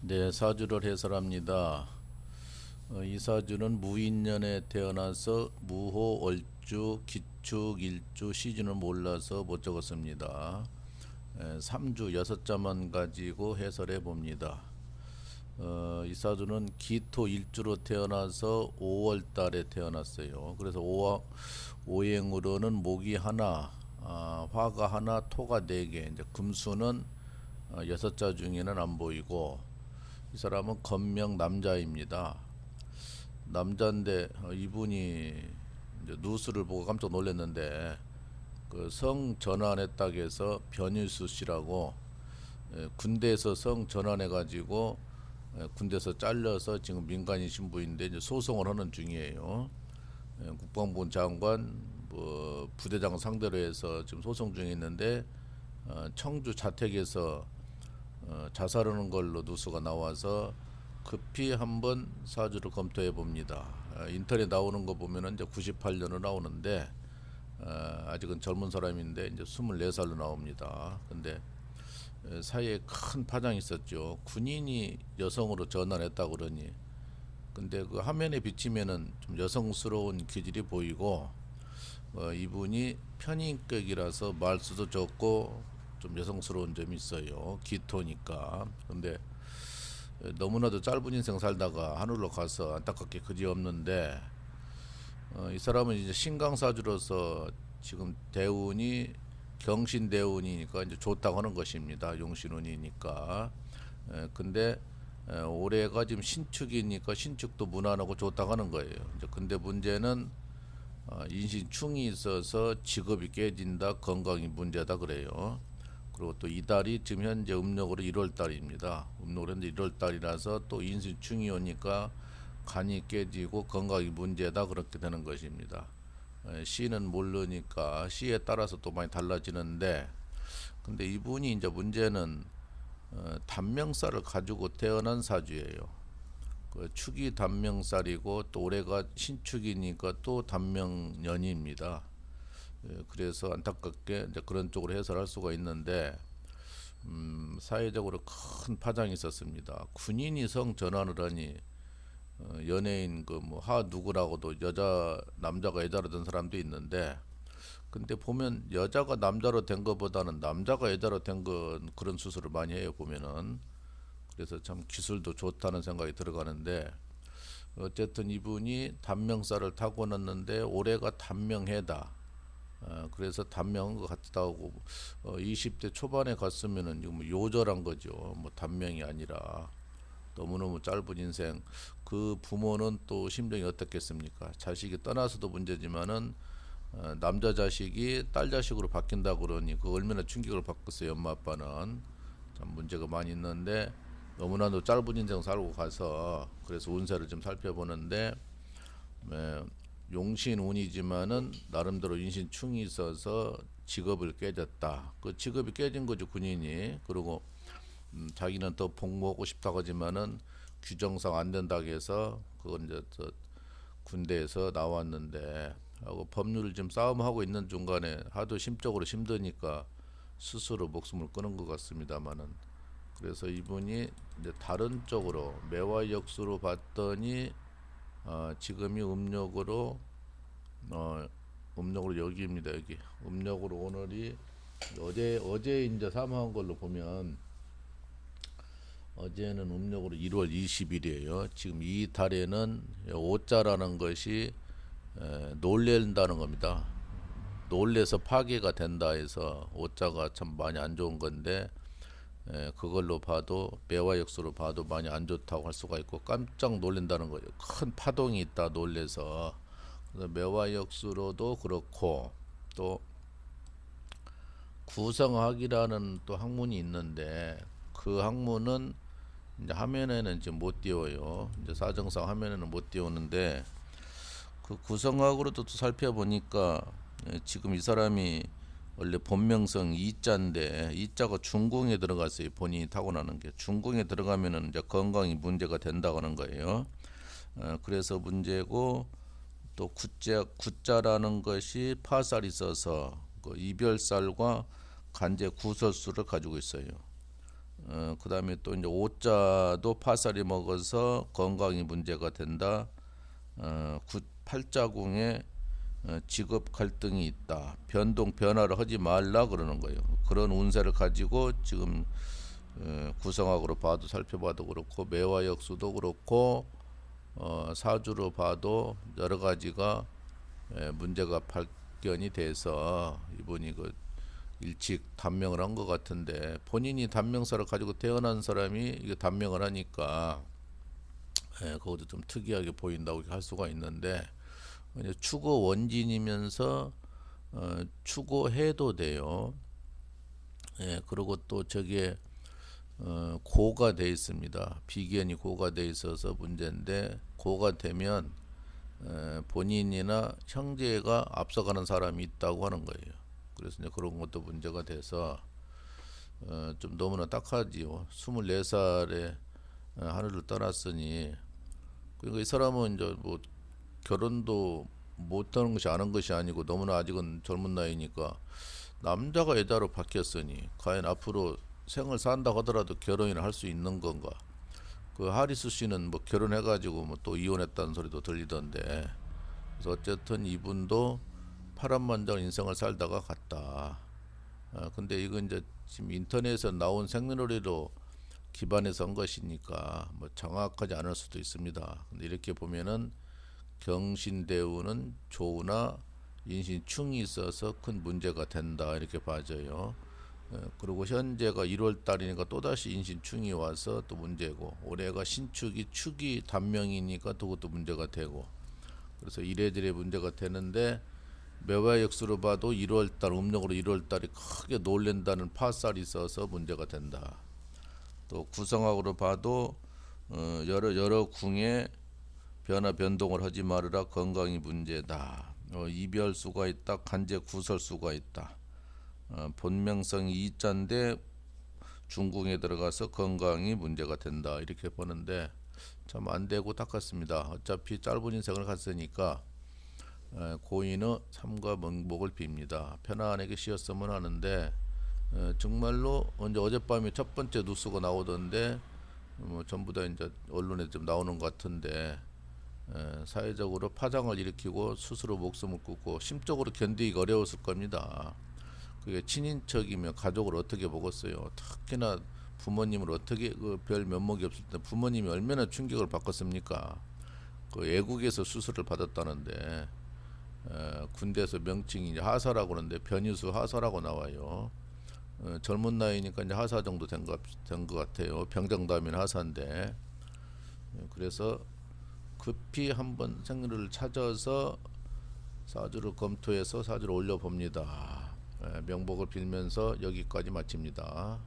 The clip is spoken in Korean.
네, 사주를 해설합니다. 이 사주는 무인년에 태어나서 무호, 얼주, 기축, 일주, 시즌을 몰라서 못 적었습니다. 3주 6자만 가지고 해설해 봅니다. 이 사주는 기토 일주로 태어나서 5월 달에 태어났어요. 그래서 오행으로는 목이 하나, 화가 하나, 토가 4개, 이제 금수는 6자 중에는 안 보이고, 이 사람은 건명 남자입니다. 남자인데 이분이 이제 뉴스를 보고 깜짝 놀랐는데 그 성 전환했다고 해서 변일수 씨라고 군대에서 성 전환해 가지고 군대에서 잘려서 지금 민간인 신부인데 이제 소송을 하는 중이에요. 국방부 장관 뭐 부대장 상대로 해서 지금 소송 중에 있는데 청주 자택에서 자살하는 걸로 뉴스가 나와서 급히 한번 사주를 검토해 봅니다. 인터넷 나오는 거 보면은 이제 98년으로 나오는데 아직은 젊은 사람인데 이제 24살로 나옵니다. 근데 사이에 큰 파장이 있었죠. 군인이 여성으로 전환했다고 그러니. 근데 그 화면에 비치면은 좀 여성스러운 기질이 보이고 이분이 편인격이라서 말수도 적고 좀 여성스러운 점이 있어요. 기토니까. 근데 너무나도 짧은 인생 살다가 하늘로 가서 안타깝게 그지없는데 이 사람은 이제 신강사주로서 지금 대운이 경신대운이니까 이제 좋다고 하는 것입니다. 용신운이니까. 근데 올해가 지금 신축이니까 신축도 무난하고 좋다고 하는 거예요. 이제 근데 문제는 인신충이 있어서 직업이 깨진다, 건강이 문제다 그래요. 그리고 또 이달이 지금 현재 음력으로 1월 달입니다. 음력으로 현재 1월 달이라서 또 인신충이 오니까 간이 깨지고 건강이 문제다 그렇게 되는 것입니다. 시는 모르니까 시에 따라서 또 많이 달라지는데 근데 이분이 이제 문제는 단명살을 가지고 태어난 사주예요. 그 축이 단명살이고 또 올해가 신축이니까 또 단명년입니다. 그래서 안타깝게 이제 그런 쪽으로 해설할 수가 있는데 사회적으로 큰 파장이 있었습니다. 군인이 성 전환을 하니 연예인 그 뭐 하 누구라고도 여자 남자가 여자로 된 사람도 있는데 근데 보면 여자가 남자로 된 것보다는 남자가 여자로 된 건 그런 수술을 많이 해요 보면은. 그래서 참 기술도 좋다는 생각이 들어가는데 어쨌든 이분이 단명살을 타고났는데 올해가 단명해다. 그래서 단명한 것 같다고 20대 초반에 갔으면은 뭐 요절한 거죠. 뭐 단명이 아니라 너무너무 짧은 인생. 그 부모는 또 심정이 어떻겠습니까? 자식이 떠나서도 문제지만은 남자 자식이 딸 자식으로 바뀐다 그러니 그 얼마나 충격을 받겠어요. 엄마 아빠는 참 문제가 많이 있는데 너무나도 짧은 인생 살고 가서 그래서 운세를 좀 살펴보는데 용신운이지만은 나름대로 인신충이 있어서 직업을 깨졌다. 그 직업이 깨진 거죠 군인이. 그리고 자기는 더 복무하고 싶다고 하지만은 규정상 안 된다고 해서 그건 이제 군대에서 나왔는데 하고 법률을 지금 싸움하고 있는 중간에 하도 심적으로 힘드니까 스스로 목숨을 끊은 것 같습니다만은 그래서 이분이 이제 다른 쪽으로 매화 역수로 봤더니 지금이 음력으로 여기입니다. 여기 음력으로 오늘이 어제 이제 사망한 걸로 보면 어제는 음력으로 1월 20일이에요. 지금 이 달에는 오자라는 것이 놀랜다는 겁니다. 놀래서 파괴가 된다 해서 오자가 참 많이 안 좋은 건데 그걸로 봐도 매화역수로 봐도 많이 안 좋다고 할 수가 있고 깜짝 놀란다는 거예요. 큰 파동이 있다 놀래서. 그래서 매화역수로도 그렇고 또 구성학이라는 또 학문이 있는데 그 학문은 이제 화면에는 지금 못 띄워요. 이제 사정상 화면에는 못 띄우는데 그 구성학으로도 또 살펴보니까 지금 이 사람이 원래 본명성 이자인데 이자가 중궁에 들어갔어요. 본인이 타고나는 게 중궁에 들어가면은 이제 건강이 문제가 된다고 하는 거예요. 그래서 문제고 또 구자라는 것이 파살이 있어서 그 이별살과 간제 구설수를 가지고 있어요. 그 다음에 또 이제 오자도 파살이 먹어서 건강이 문제가 된다. 팔자궁에 직업 갈등이 있다. 변화를 하지 말라 그러는 거예요. 그런 운세를 가지고 지금 구성학으로 봐도 살펴봐도 그렇고 매화역수도 그렇고 사주로 봐도 여러 가지가 문제가 발견이 돼서 이분이 그 일찍 단명을 한 것 같은데, 본인이 단명사를 가지고 태어난 사람이 이게 단명을 하니까 그것도 좀 특이하게 보인다고 할 수가 있는데, 이제 추고 원진이면서 추고해도 돼요. 그리고 또 저게 고가 돼 있습니다. 비견이 고가 돼 있어서 문제인데, 고가 되면 본인이나 형제가 앞서가는 사람이 있다고 하는 거예요. 그래서 이제 그런 것도 문제가 돼서 좀 너무나 딱하지요. 24살에 하늘을 떠났으니, 그러니까 이 사람은 이제 뭐 결혼도 못하는 것이 아는 것이 아니고 너무나 아직은 젊은 나이니까, 남자가 여자로 바뀌었으니 과연 앞으로 생을 산다 하더라도 결혼이나 할 수 있는 건가? 그 하리수 씨는 뭐 결혼해가지고 뭐 또 이혼했다는 소리도 들리던데, 그래서 어쨌든 이분도 파란만장 인생을 살다가 갔다. 근데 이건 이제 지금 인터넷에서 나온 생년월일로 기반해서 한 것이니까 뭐 정확하지 않을 수도 있습니다. 근데 이렇게 보면은 경신대우는 조우나 인신충이 있어서 큰 문제가 된다 이렇게 봐져요. 그리고 현재가 1월 달이니까 또다시 인신충이 와서 또 문제고, 올해가 신축이 축이 단명이니까 또 그것도 문제가 되고, 그래서 이래저래 문제가 되는데, 매화역수로 봐도 1월달 음력으로 1월달이 크게 놀랜다는 파살이 있어서 문제가 된다. 또 구성학으로 봐도 여러 궁에 변동을 하지 말으라 건강이 문제다. 이별수가 있다. 간제 구설수가 있다. 본명성이 이자인데 중궁에 들어가서 건강이 문제가 된다 이렇게 보는데, 참 안되고 닦았습니다. 어차피 짧은 인생을 갔으니까 고인의 삼가 명복을 빕니다. 편안하게 쉬었으면 하는데, 정말로 언제 어젯밤에 첫 번째 뉴스가 나오던데 뭐 전부 다 이제 언론에 좀 나오는 것 같은데, 사회적으로 파장을 일으키고 스스로 목숨을 끊고 심적으로 견디기가 어려웠을 겁니다. 그게 친인척이면 가족을 어떻게 보겠어요. 특히나 부모님을 어떻게, 그 별 면목이 없을 때 부모님이 얼마나 충격을 받겠습니까. 그 외국에서 수술을 받았다는데, 군대에서 명칭이 이제 하사라고 하는데 변유수 하사라고 나와요. 젊은 나이니까 이제 하사 정도 된 것 같아요. 병장다면 하사인데, 그래서 급히 한번 생일을 찾아서 사주를 검토해서 사주를 올려봅니다. 명복을 빌면서 여기까지 마칩니다.